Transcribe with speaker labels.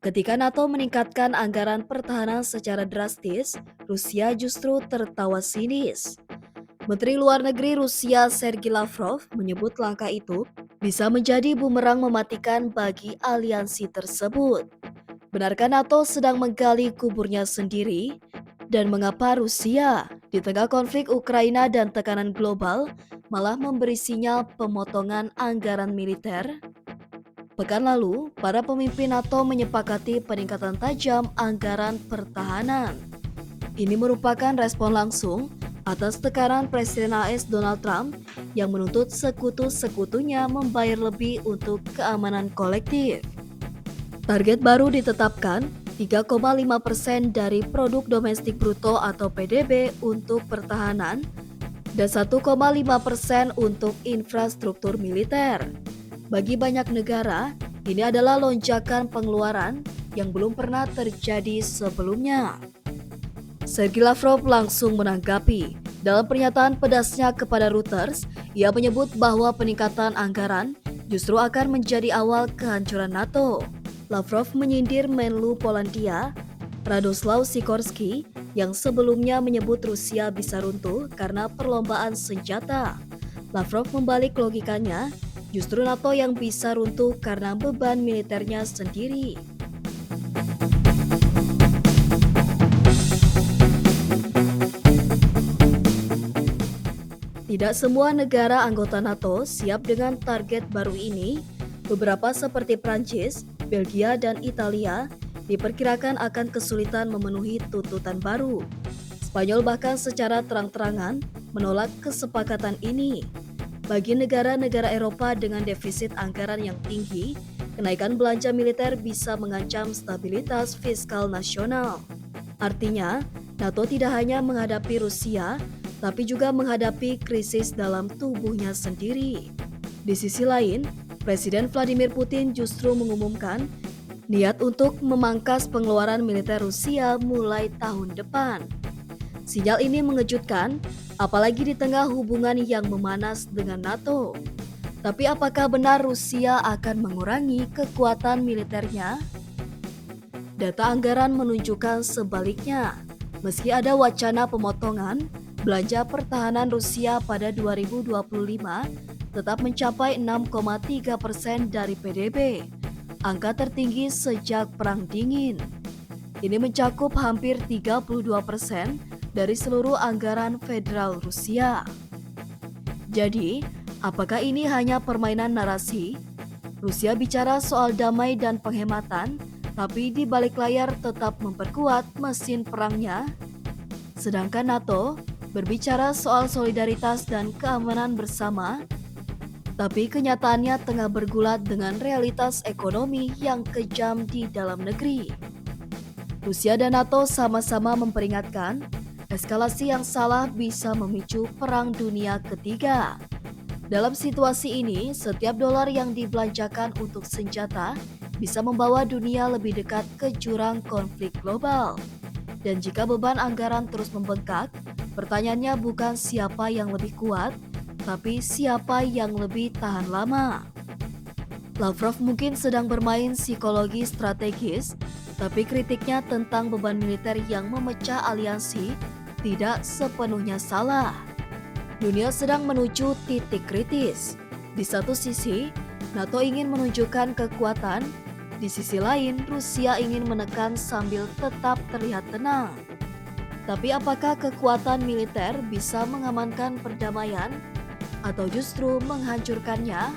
Speaker 1: Ketika NATO meningkatkan anggaran pertahanan secara drastis, Rusia justru tertawa sinis. Menteri Luar Negeri Rusia Sergei Lavrov menyebut langkah itu bisa menjadi bumerang mematikan bagi aliansi tersebut. Benarkah NATO sedang menggali kuburnya sendiri? Dan mengapa Rusia di tengah konflik Ukraina dan tekanan global malah memberi sinyal pemotongan anggaran militer? Pekan lalu, para pemimpin NATO menyepakati peningkatan tajam anggaran pertahanan. Ini merupakan respon langsung atas tekanan Presiden AS Donald Trump yang menuntut sekutu-sekutunya membayar lebih untuk keamanan kolektif. Target baru ditetapkan 3,5% dari produk domestik bruto atau PDB untuk pertahanan dan 1,5% untuk infrastruktur militer. Bagi banyak negara, ini adalah lonjakan pengeluaran yang belum pernah terjadi sebelumnya. Sergei Lavrov langsung menanggapi. Dalam pernyataan pedasnya kepada Reuters, ia menyebut bahwa peningkatan anggaran justru akan menjadi awal kehancuran NATO. Lavrov menyindir Menlu Polandia, Radoslaw Sikorski, yang sebelumnya menyebut Rusia bisa runtuh karena perlombaan senjata. Lavrov membalik logikanya, justru NATO yang bisa runtuh karena beban militernya sendiri. Tidak semua negara anggota NATO siap dengan target baru ini. Beberapa seperti Prancis, Belgia, dan Italia diperkirakan akan kesulitan memenuhi tuntutan baru. Spanyol bahkan secara terang-terangan menolak kesepakatan ini. Bagi negara-negara Eropa dengan defisit anggaran yang tinggi, kenaikan belanja militer bisa mengancam stabilitas fiskal nasional. Artinya, NATO tidak hanya menghadapi Rusia, tapi juga menghadapi krisis dalam tubuhnya sendiri. Di sisi lain, Presiden Vladimir Putin justru mengumumkan niat untuk memangkas pengeluaran militer Rusia mulai tahun depan. Sinyal ini mengejutkan, apalagi di tengah hubungan yang memanas dengan NATO. Tapi apakah benar Rusia akan mengurangi kekuatan militernya? Data anggaran menunjukkan sebaliknya. Meski ada wacana pemotongan, belanja pertahanan Rusia pada 2025 tetap mencapai 6,3% dari PDB, angka tertinggi sejak Perang Dingin. Ini mencakup hampir 32% dari seluruh anggaran federal Rusia. Jadi, apakah ini hanya permainan narasi? Rusia bicara soal damai dan penghematan, tapi di balik layar tetap memperkuat mesin perangnya. Sedangkan NATO berbicara soal solidaritas dan keamanan bersama, tapi kenyataannya tengah bergulat dengan realitas ekonomi yang kejam di dalam negeri. Rusia dan NATO sama-sama memperingatkan, eskalasi yang salah bisa memicu Perang Dunia Ketiga. Dalam situasi ini, setiap dolar yang dibelanjakan untuk senjata bisa membawa dunia lebih dekat ke jurang konflik global. Dan jika beban anggaran terus membengkak, pertanyaannya bukan siapa yang lebih kuat, tapi siapa yang lebih tahan lama. Lavrov mungkin sedang bermain psikologi strategis, tapi kritiknya tentang beban militer yang memecah aliansi tidak sepenuhnya salah. Dunia sedang menuju titik kritis. Di satu sisi, NATO ingin menunjukkan kekuatan, di sisi lain Rusia ingin menekan sambil tetap terlihat tenang. Tapi apakah kekuatan militer bisa mengamankan perdamaian atau justru menghancurkannya?